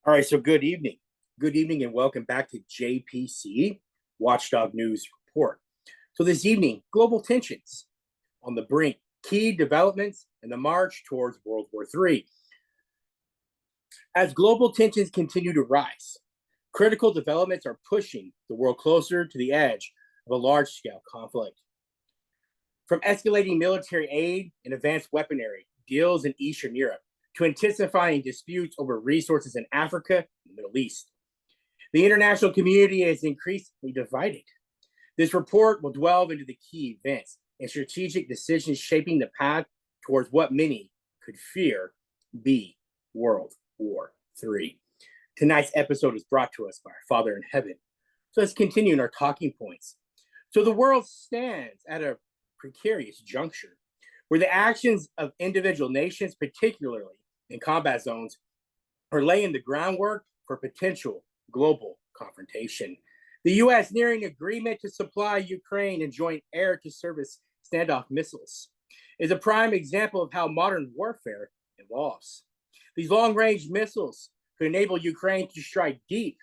All right, so good evening. Good evening and welcome back to JPCE, Watchdog News Report. So this evening, global tensions on the brink, key developments in the march towards World War III. As global tensions continue to rise, critical developments are pushing the world closer to the edge of a large-scale conflict. From escalating military aid and advanced weaponry deals in Eastern Europe to intensifying disputes over resources in Africa and the Middle East, the international community is increasingly divided. This report will delve into the key events and strategic decisions shaping the path towards what many could fear be World War III. Tonight's episode is brought to us by our Father in Heaven. So let's continue in our talking points. So the world stands at a precarious juncture where the actions of individual nations, particularly in combat zones, are laying the groundwork for potential global confrontation. The U.S. nearing agreement to supply Ukraine and Joint Air-to-Surface Standoff Missiles is a prime example of how modern warfare evolves. These long-range missiles could enable Ukraine to strike deep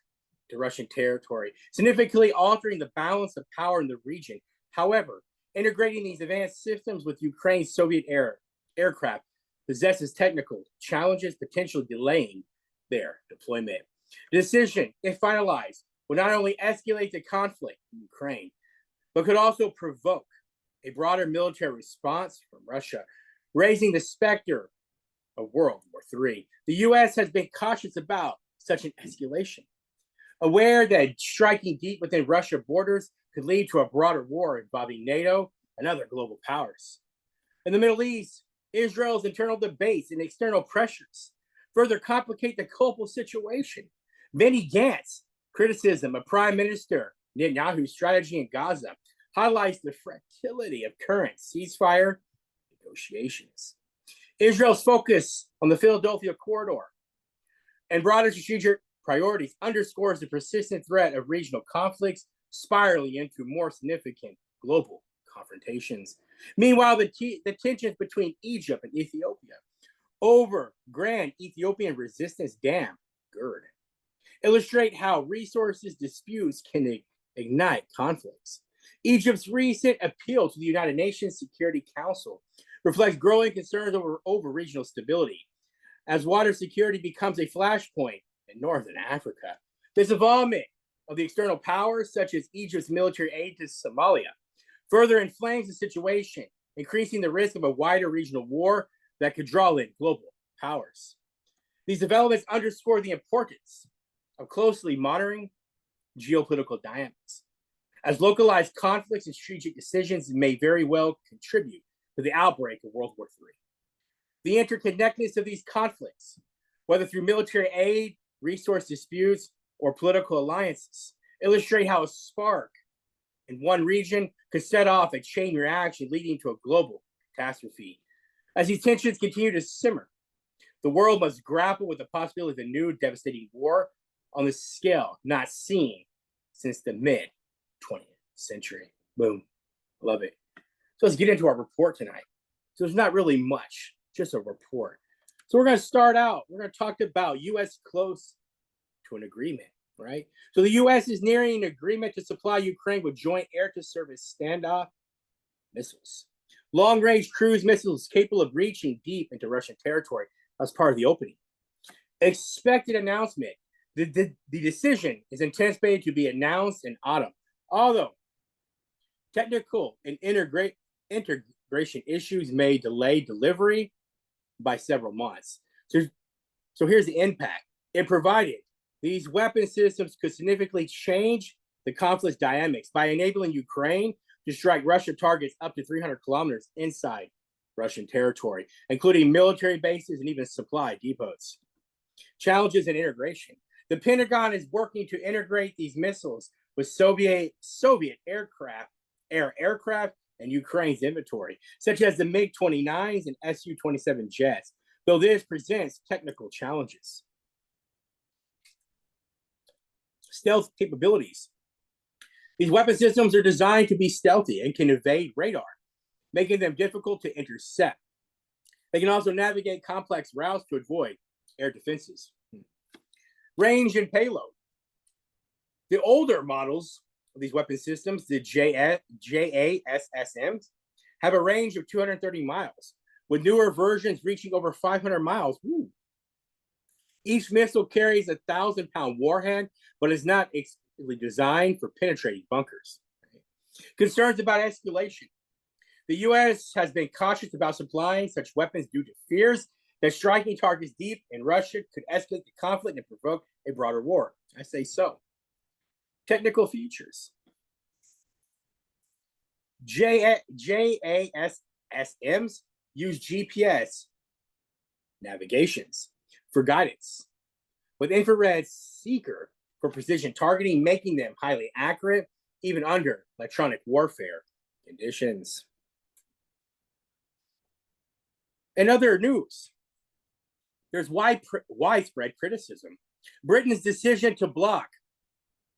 to Russian territory, significantly altering the balance of power in the region. However, integrating these advanced systems with Ukraine's Soviet aircraft possesses technical challenges, potentially delaying their deployment. The decision, if finalized, will not only escalate the conflict in Ukraine, but could also provoke a broader military response from Russia, raising the specter of World War III. The U.S. has been cautious about such an escalation, aware that striking deep within Russian borders could lead to a broader war involving NATO and other global powers. In the Middle East, Israel's internal debates and external pressures further complicate the global situation. Benny Gantz criticism of Prime Minister Netanyahu's strategy in Gaza highlights the fragility of current ceasefire negotiations. Israel's focus on the Philadelphia corridor and broader strategic priorities underscores the persistent threat of regional conflicts spiraling into more significant global confrontations. Meanwhile, the tensions between Egypt and Ethiopia over Grand Ethiopian Resistance Dam, GERD, illustrate how resources disputes can ignite conflicts. Egypt's recent appeal to the United Nations Security Council reflects growing concerns over regional stability, as water security becomes a flashpoint in northern Africa. This involvement of the external powers, such as Egypt's military aid to Somalia, further inflames the situation, increasing the risk of a wider regional war that could draw in global powers. These developments underscore the importance of closely monitoring geopolitical dynamics, as localized conflicts and strategic decisions may very well contribute to the outbreak of World War III. The interconnectedness of these conflicts, whether through military aid, resource disputes, or political alliances, illustrate how a spark in one region could set off a chain reaction leading to a global catastrophe. As these tensions continue to simmer, the world must grapple with the possibility of a new devastating war on the scale not seen since the mid-20th century. Boom. Love it. So let's get into our report tonight. So there's not really much, just a report. So we're going to start out. We're going to talk about U.S. close to an agreement, right? So the U.S. is nearing an agreement to supply Ukraine with Joint Air-to-Surface Standoff Missiles, long-range cruise missiles capable of reaching deep into Russian territory as part of the opening. Expected announcement. The decision is anticipated to be announced in autumn, although technical and integration issues may delay delivery by several months. So here's the impact. It provided these weapon systems could significantly change the conflict dynamics by enabling Ukraine to strike Russian targets up to 300 kilometers inside Russian territory, including military bases and even supply depots. Challenges in integration. The Pentagon is working to integrate these missiles with Soviet aircraft and Ukraine's inventory, such as the MiG-29s and Su-27 jets, though this presents technical challenges. Stealth capabilities. These weapon systems are designed to be stealthy and can evade radar, making them difficult to intercept. They can also navigate complex routes to avoid air defenses. Range and payload. The older models of these weapon systems, the JASSMs, have a range of 230 miles, with newer versions reaching over 500 miles. Woo. Each missile carries a 1,000-pound warhead, but is not explicitly designed for penetrating bunkers. Concerns about escalation. The U.S. has been cautious about supplying such weapons due to fears that striking targets deep in Russia could escalate the conflict and provoke a broader war. I say so. Technical features. JASSMs use GPS navigations for guidance, with infrared seeker for precision targeting, making them highly accurate even under electronic warfare conditions. In other news, there's widespread criticism. Britain's decision to block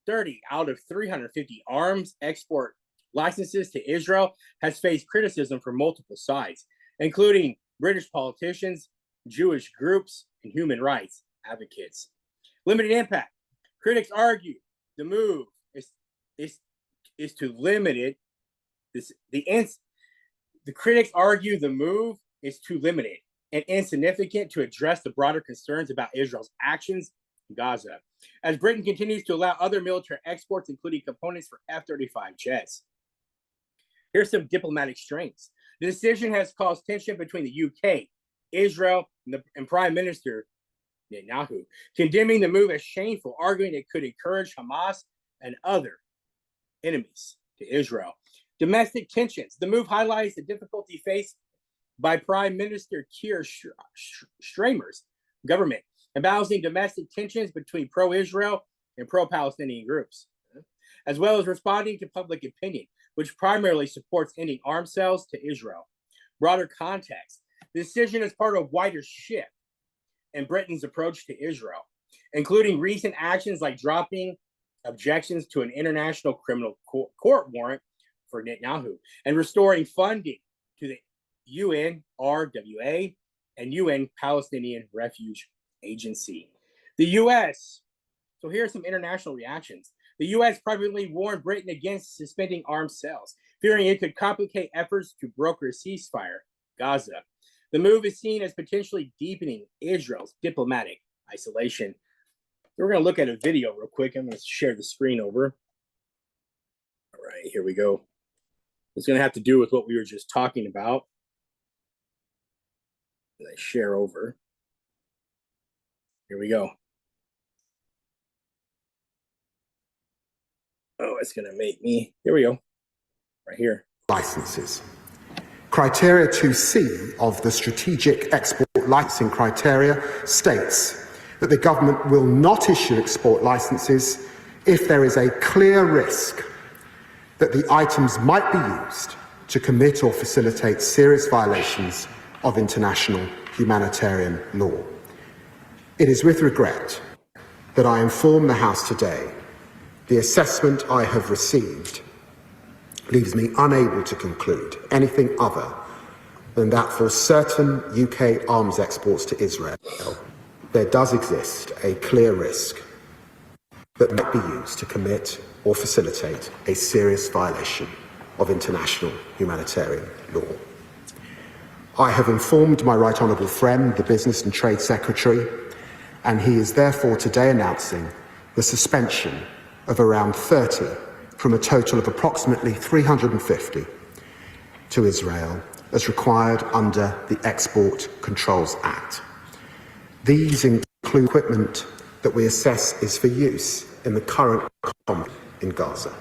30 out of 350 arms export licenses to Israel has faced criticism from multiple sides, including British politicians, Jewish groups, and human rights advocates. Limited impact. Critics argue the move is to limit it. The critics argue the move is too limited and insignificant to address the broader concerns about Israel's actions in Gaza, as Britain continues to allow other military exports, including components for F-35 jets. Here's some diplomatic strengths. The decision has caused tension between the UK, Israel, and Prime Minister Netanyahu, condemning the move as shameful, arguing it could encourage Hamas and other enemies to Israel. Domestic tensions. The move highlights the difficulty faced by Prime Minister Keir Starmer's government in balancing domestic tensions between pro-Israel and pro-Palestinian groups, as well as responding to public opinion, which primarily supports ending arms sales to Israel. Broader context. The decision is part of a wider shift in Britain's approach to Israel, including recent actions like dropping objections to an international criminal court warrant for Netanyahu and restoring funding to the UNRWA and UN Palestinian Refuge Agency. The U.S. So here are some international reactions. The U.S. privately warned Britain against suspending arms sales, fearing it could complicate efforts to broker a ceasefire in Gaza. The move is seen as potentially deepening Israel's diplomatic isolation. We're going to look at a video real quick. I'm going to share the screen over. All right, here we go. It's going to have to do with what we were just talking about. And I share over. Here we go. Oh, it's going to make me. Here we go. Right here. Licenses. Criteria 2C of the Strategic Export Licensing Criteria states that the government will not issue export licenses if there is a clear risk that the items might be used to commit or facilitate serious violations of international humanitarian law. It is with regret that I inform the House today the assessment I have received leaves me unable to conclude anything other than that for certain UK arms exports to Israel, there does exist a clear risk that might be used to commit or facilitate a serious violation of international humanitarian law. I have informed my Right Honourable friend, the Business and Trade Secretary, and he is therefore today announcing the suspension of around 30 from a total of approximately 350 to Israel as required under the Export Controls Act. These include equipment that we assess is for use in the current conflict in Gaza,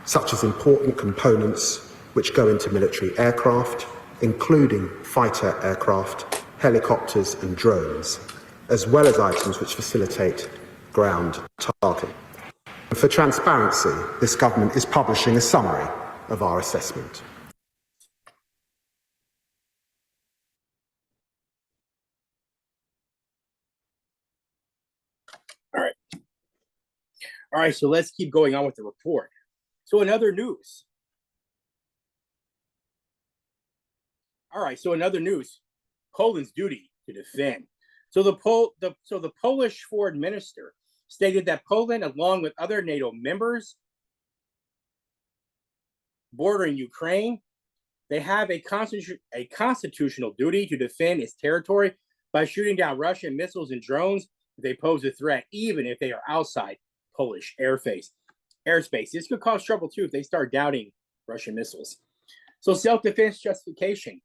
such as important components which go into military aircraft, including fighter aircraft, helicopters and drones, as well as items which facilitate ground targeting. For transparency, this government is publishing a summary of our assessment. All right, so let's keep going on with the report. So in other news, Poland's duty to defend. So the Polish foreign minister stated that Poland, along with other NATO members bordering Ukraine, they have a constitutional duty to defend its territory by shooting down Russian missiles and drones if they pose a threat, even if they are outside Polish airspace. This could cause trouble too if they start doubting Russian missiles. So self-defense justification.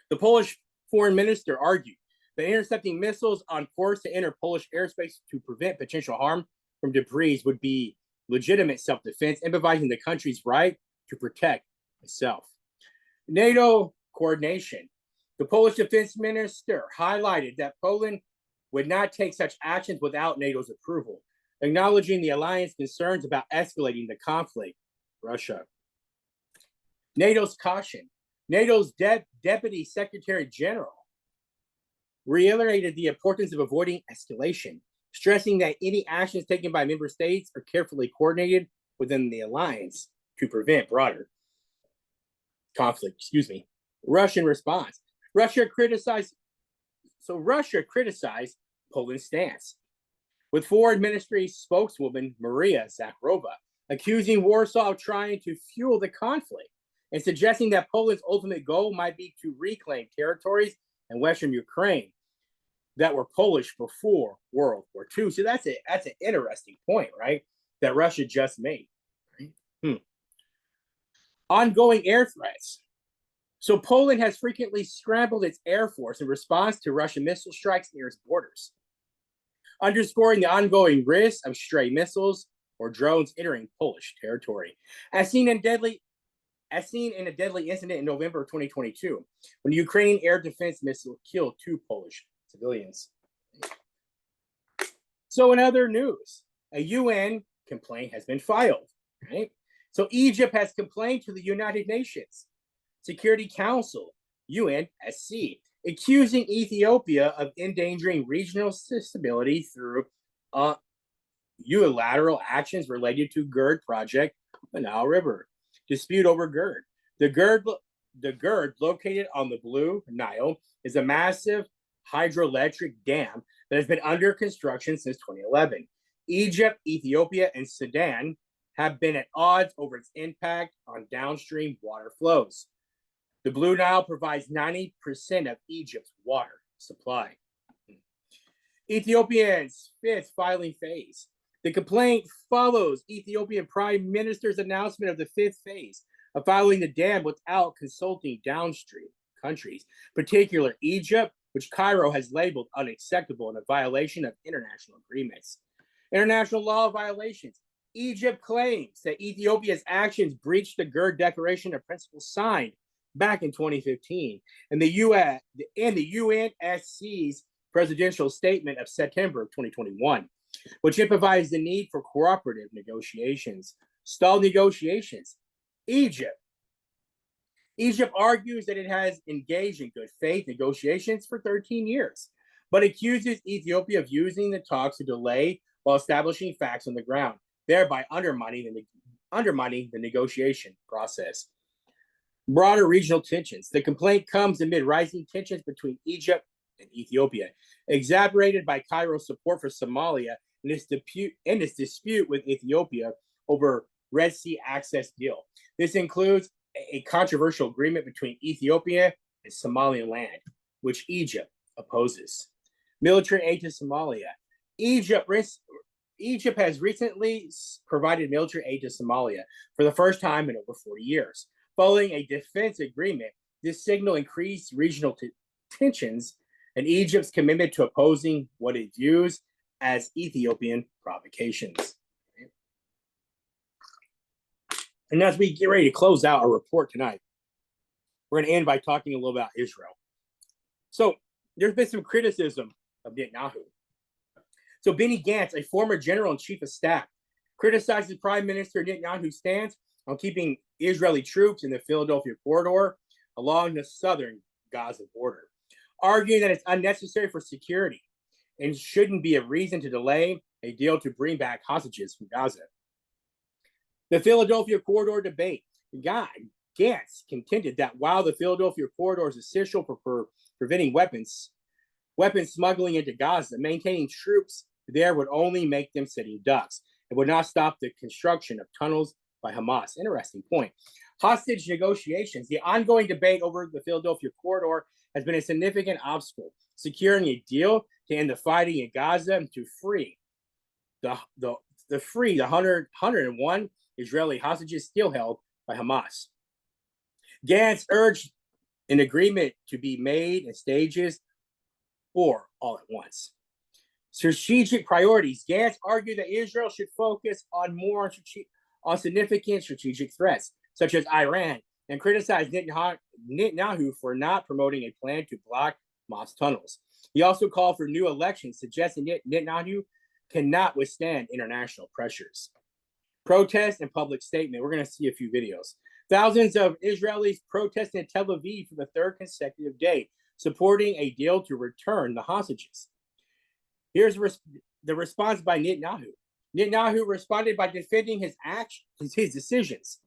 The Polish foreign minister argued that intercepting missiles on course to enter Polish airspace to prevent potential harm from debris would be legitimate self-defense, improvising the country's right to protect itself. NATO coordination. The Polish defense minister highlighted that Poland would not take such actions without NATO's approval, acknowledging the alliance concerns about escalating the conflict with Russia. NATO's caution. NATO's Deputy Secretary General reiterated the importance of avoiding escalation, stressing that any actions taken by member states are carefully coordinated within the alliance to prevent broader conflict. Russian response. Russia criticized Poland's stance, with Foreign Ministry spokeswoman Maria Zakharova accusing Warsaw of trying to fuel the conflict and suggesting that Poland's ultimate goal might be to reclaim territories in Western Ukraine that were Polish before World War II. So that's an interesting point, right? That Russia just made. Right? Ongoing air threats. So Poland has frequently scrambled its air force in response to Russian missile strikes near its borders, underscoring the ongoing risk of stray missiles or drones entering Polish territory, as seen in a deadly incident in November of 2022, when a Ukrainian air defense missile killed 2 Polish civilians. So in other news, a UN complaint has been filed, right? So Egypt has complained to the United Nations Security Council, UNSC, accusing Ethiopia of endangering regional stability through unilateral actions related to GERD project on the Nile River. Dispute over GERD. The GERD, located on the Blue Nile, is a massive hydroelectric dam that has been under construction since 2011. Egypt, Ethiopia, and Sudan have been at odds over its impact on downstream water flows. The Blue Nile provides 90% of Egypt's water supply. Ethiopia's 5th filing phase. The complaint follows Ethiopian Prime Minister's announcement of the 5th phase of filing the dam without consulting downstream countries, particularly Egypt, which Cairo has labeled unacceptable and a violation of international agreements. International law violations. Egypt claims that Ethiopia's actions breached the GERD Declaration of Principles signed back in 2015 and the UNSC's presidential statement of September of 2021, which emphasized the need for cooperative negotiations. Stalled negotiations. Egypt argues that it has engaged in good faith negotiations for 13 years, but accuses Ethiopia of using the talks to delay while establishing facts on the ground, thereby undermining the negotiation process. Broader regional tensions. The complaint comes amid rising tensions between Egypt and Ethiopia, exacerbated by Cairo's support for Somalia in its dispute with Ethiopia over Red Sea access deal. This includes a controversial agreement between Ethiopia and Somaliland, which Egypt opposes. Military aid to Somalia. Egypt has recently provided military aid to Somalia for the first time in over 40 years. Following a defense agreement, this signal increased regional tensions and Egypt's commitment to opposing what it views as Ethiopian provocations. And as we get ready to close out our report tonight, we're going to end by talking a little about Israel. So there's been some criticism of Netanyahu. So Benny Gantz, a former general and chief of staff, criticizes Prime Minister Netanyahu's stance on keeping Israeli troops in the Philadelphia corridor along the southern Gaza border, arguing that it's unnecessary for security and shouldn't be a reason to delay a deal to bring back hostages from Gaza. The Philadelphia corridor debate. Gantz contended that while the Philadelphia corridor is essential for preventing weapons weapon smuggling into Gaza. Maintaining troops there would only make them sitting ducks. It would not stop the construction of tunnels by Hamas. Interesting point. Hostage negotiations. The ongoing debate over the Philadelphia corridor has been a significant obstacle. Securing a deal to end the fighting in Gaza and to free the 101 Israeli hostages still held by Hamas. Gantz urged an agreement to be made in stages or all at once. Strategic priorities. Gantz argued that Israel should focus on significant strategic threats, such as Iran, and criticized Netanyahu for not promoting a plan to block Hamas tunnels. He also called for new elections, suggesting that Netanyahu cannot withstand international pressures. Protest and public statement. We're going to see a few videos. Thousands of Israelis protested in Tel Aviv for the third consecutive day, supporting a deal to return the hostages. Here's the response by Netanyahu. Netanyahu responded by defending his decisions,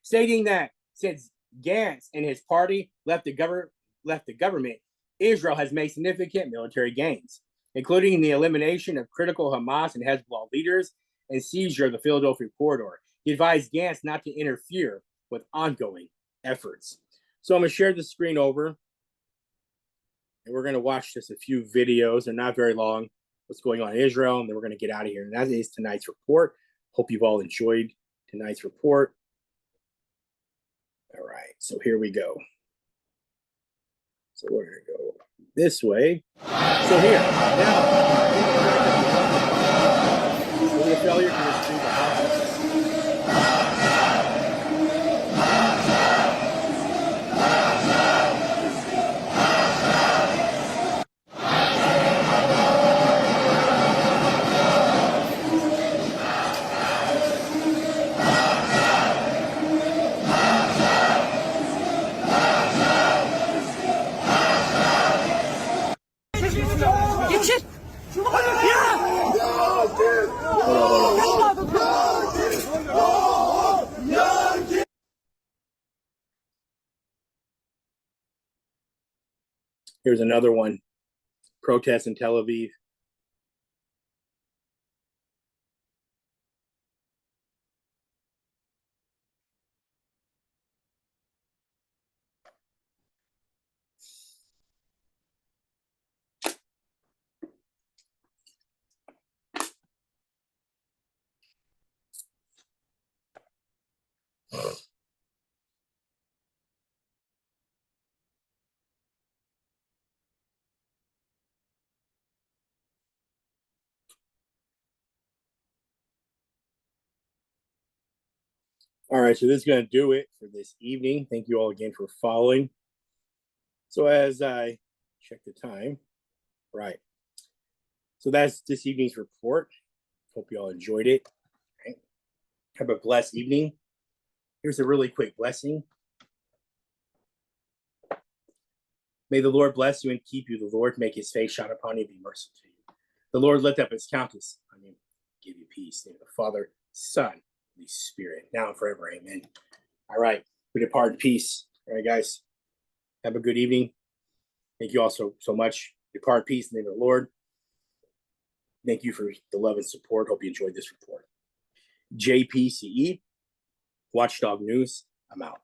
stating that since Gantz and his party left the government, Israel has made significant military gains, including the elimination of critical Hamas and Hezbollah leaders and seizure of the Philadelphia corridor. He advised Gantz not to interfere with ongoing efforts. So I'm going to share the screen over, and we're going to watch just a few videos. They're not very long. What's going on in Israel, and then we're going to get out of here. And that is tonight's report. Hope you've all enjoyed tonight's report. All right, so here we go. So we're going to go this way. So here, now, the failure to retrieve the hostages. Here's another one. Protests in Tel Aviv. All right, so this is going to do it for this evening. Thank you all again for following. So as I check the time, right. So that's this evening's report. Hope you all enjoyed it. Right. Have a blessed evening. Here's a really quick blessing. May the Lord bless you and keep you. The Lord make his face shine upon you and be merciful to you. The Lord lift up his countenance on you, give you peace. In the name of the Father, Son, the Spirit, now and forever. Amen. All right. We depart in peace. All right, guys. Have a good evening. Thank you all so much. Depart in peace in the name of the Lord. Thank you for the love and support. Hope you enjoyed this report. JPCE, Watchdog News. I'm out.